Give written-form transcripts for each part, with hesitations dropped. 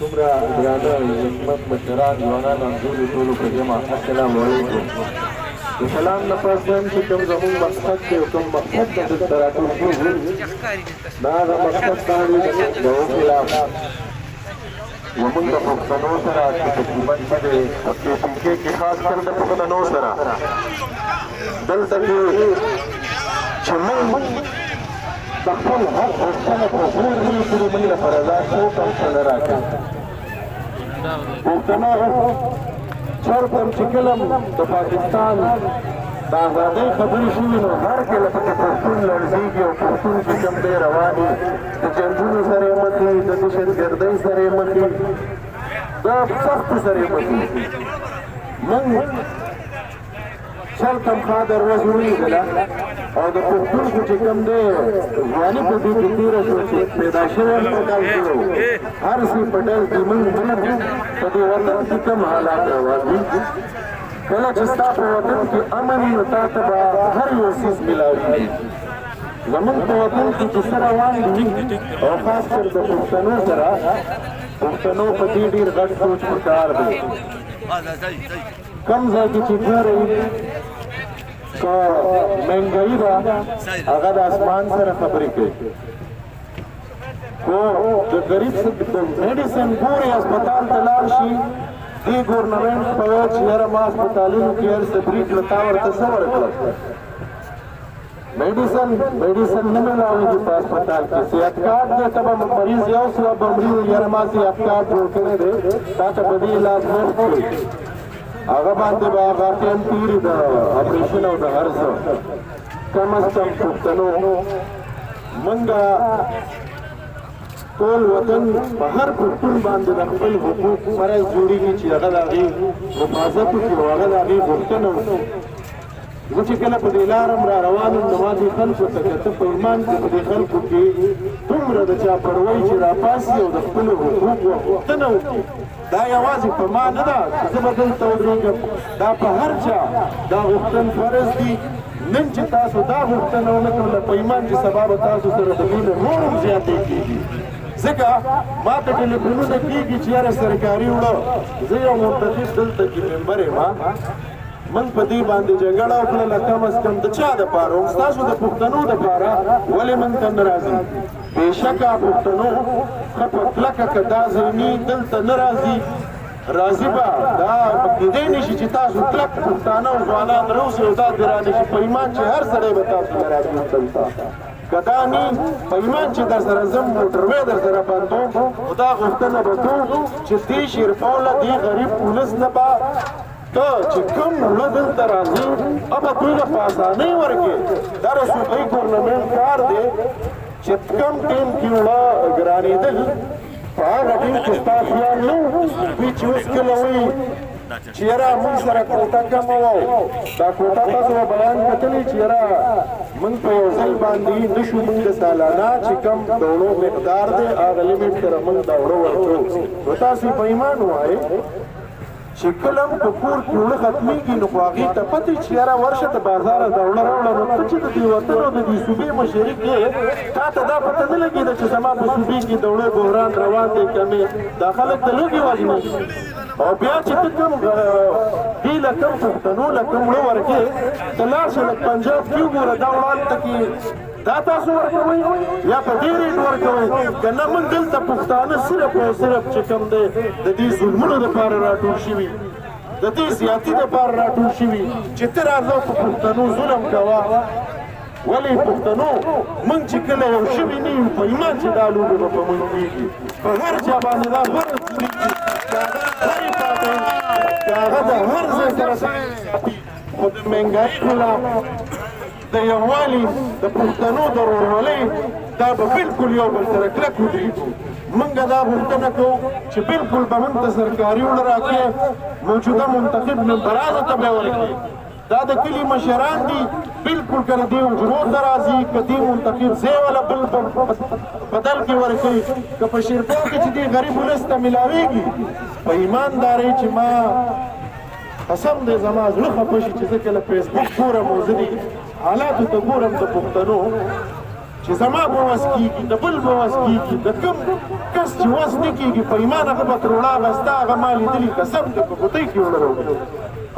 دومره درانه عزتمند مشران ځوانان همزولو ټولو په جمع السلام علیکم. د سلام نه پس وایم چې کوم زموږ مقصد دی او کوم مقصد ته دلته راټول شوو دا هغه مقصد دا دی د دغو خلاف ومونږ د پښتنو سره چې تقریبا چې د پي کې خاص کر د پښتنو سره دلته کې چې موږ د خپل حق غوښتنه په زور وکړو موږ لپاره دا څوک هم څه نه راکوي. پښتنو چېرته هم چې کله د پاکستان د ازادۍ خبرې شوي نو هر کله پکې پښتون لړزېږي او پښتون چې کوم دی روان وي د جنګونو سره یې مخ وي د دهشتګردۍ سره یې مخ وي د سختو سره یې مخ وي. موږ چېرته هم ښه دروازه ولیدله او د پښتونخو چې کوم دی ځواني په دې کې تېره شوه چې پیدا شوی هم په ډل کې وو هر څه په ډل کې موږ وینو په دې وطن کې کوم حالات روان دي. کله چې ستا په وطن کې امن وي نو تا ته به هر یو څیز میلاوي. زموږ په وطن کې چې څه روان دي او خاص کر د پښتنو سره پښتنو په دې ډېر غټ سوچ پکار دی. کم ځای کې چې ګورئ که مهنګایي ده هغه د اسمان سره خبرې کوي خو د غریب د میډیسن ګورې هسپتال ته لاړ شي دې ګورنمنټ په وایي چې یاره ما هسپتالونو کې هر څه بري کړه تا ورته څه ورکړه میډیسن نه میلاوېږي په هسپتال کې. صحت کارت دی ته به مریض یو سوه به مري یاره ما صحت کارت جوړ کړی دی تا ته به دې علاج مفت کړي هغه باندې به هغه ټایم تېري د اپریشن او د هر څه. کم از کم پښتنو موږ ټول وطن په هر پښتون باندې د خپل حقوق فرض جوړېږي چې هغه د هغې حفاظت وکړي او هغه د هغې غوښتنه وکړي. زه چې کله په دې لاره م را روان یم نو ما دې خلکو ته کته په ایمان کې په دې خلکو کې دومره د چا پروۍ چې راپاسي او د خپلو حقوقو غوښتنه وکړي. دا یوازې په ما نه ده چې زه به دلته ودرېږم دا په هر چا دا غوښتن فرض دي. نن چې تاسو دا غوښتنه ونه کړله په ایمان چې سبا به تاسو سره د مینه نور هم زیاتې کېږي. ځکه ما ته ټلیفونونه کېږي چې یاره سرکاري وړه زه یو منتخب دلته کې ممبر یم موږ په دې باندې جګړه وکړله کم از کم د چا دپاره هم ستاسو د پښتنو دپاره ولې موږ ته نه راځي. بېشکه پښتنو ښه په کلکه که دا زلمي دلته نه راځي راځي به دا کېدی نه شي چې تاسو کلک پښتانه او ځوانان راوسئ او دا دې رانه شي په ایمان چې هر سړی به تاسو نه راځي دلته که دا نه په ایمان چې در سره زم موټروی در سره بندوم خو دا غوښتنه به کوو چې دې شیرپوله دې غریب پولس نه به ته چې کوم مړه دلته راځي به دوی له په اسانۍ ورکړې. دا د صوبایي ګورنمنټ کار دی چې کم ټیم کې مړه ګرانېدل په هغه ټیم کې ستا خیال نه و دوی چې اوس کله وایي چې یاره موږ سره کوټه کمه وه دا کوټه تاسو به بیان کتلی چې یاره موږ په یو ځل باندې نه شو موږ د سالانه چې کم د وړو مقدار دی هغه لیمټ سره موږ دا وړو ورکړو. نو تاسو په ایمان ووایئ چې کله هم په کور کې وړه ختمېږي نو خو هغې ته پته چې یاره ورشه د بازاره دا وړه راوړه نو ته چې د دې وطن او د دې صوبې مشري کې تا ته دا پته نه لګېده چې زما په صوبې کې د وړو بحران روان دی کمې دا خلک د لوږې وژني او بیا چې ته کوم دې له کوم پښتنو له کوم وړه ورکې ته لاړ شې لږ پنجاب کې وګوره دا وړه هلته کې دا تاسو ورکوئ یا په دې ریټ ورکوئ که نه موږ دلته پښتانه صرف او صرف چې کوم دی د دې ظلمونو دپاره راټول شوي د دې زیاتي دپاره راټول شوي چې ته راځه په پښتنو ظلم کوه. ولې پښتنو موږ چې کله یو شوي نه یو په ایمان چې دا لوبې به په موږ کېږي په هر چا باندې دا فرض جوړېږي که هغه د هر ځای سره خو د مهنګایي خلاف د یووالي د پښتنو د ورورولۍ دا به بلکل یو بل سره کلک ودرېږو. موږ دا غوښتنه کوو چې بلکل به موږ ته سرکاري وړه راکړې موجوده منتخب ممبرانو ته به ورکړي. دا د کلي مشران دي بلکل که د دې حجرو ته راځي که دې منتخب ځای والا بل بدل کې ورکوي که په شیرپور کې چې دې غریب ولس ته میلاوېږي په ایماندارۍ چې ما قسم دی زما زړه خفه شي چې زه کله فیسبوک ګورم او زه دې حالاتو ته ګورم د پښتنو چې زما به وس کېږي د بل به وس کېږي د کس چې وس نه کېږي په ایمان هغه به تروړه اخسته هغه ما لیدلي قسم دی په ګوتۍ کې ونه راوړي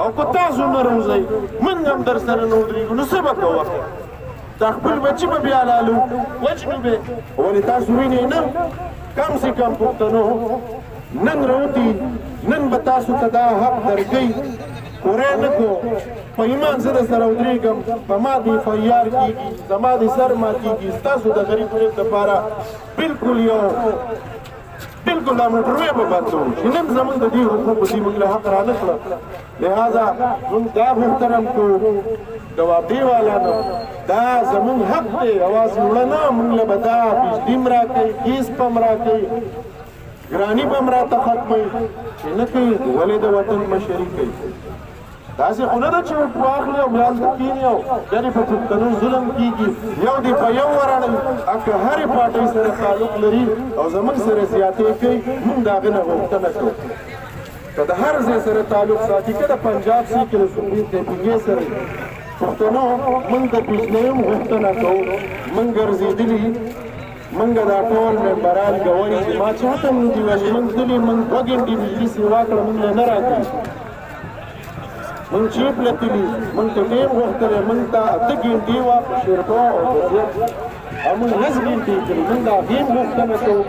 او که تاسو نه راوځئ موږ هم در سره نه ودرېږو نو څه به کوه دا خپل بچي به بیا لالو وچ به ولې تاسو وینئ نه کم سے کم پښتنو نن راوتي نن به تاسو ته دا حق درکوي کوری نه کو په ایمان زه در سره ودرېږم په ما دې فیار کېږي زما دې سر ماتېږي ستاسو د غریب غریب دپاره بلکل یو بلکل دا موټروی به بدلوو چې نن زموږ د دې حقوقو دې موږ له حق را نه کړه لہذا موږ دا محترم کړو جوابدې والا نه دا زموږ حق دی اواز لوړه نه موږ له به دا بجلي م راکوي ګیس به م راکوي ګراني به م راته ختموي چې نه کوي ولې د وطن مشري کوي داسې خو نه ده چې واخلي او بیا هلته کښېني او بیا دې په پښتنو ظلم کېږي یو دې په یو ورړوي که هرې پارټۍ سره تعلق لري او زموږ سره زیاتې کوي موږ د هغې نه غوښتنه کوو که د هر ځای سره تعلق ساتي که د پنجاب سي که د پنجې سره پښتنو موږ د بجلۍ هم غوښتنه کوو موږ ګرځېدلي موږ دا ټول ممبران ګوایي چې ما چاته موږ دي ویلي موږ تللي موږ 2 ګنټې بجلي سیوا کړه موږ له نه راکوي موږ چیپ لتلي موږ ته ټیم غوښتلی موږ ته 8 ګنټې وه په شیرپا او په زیات او موږ 10 ګنټې کړي موږ د هغې هم غوښتنه کوو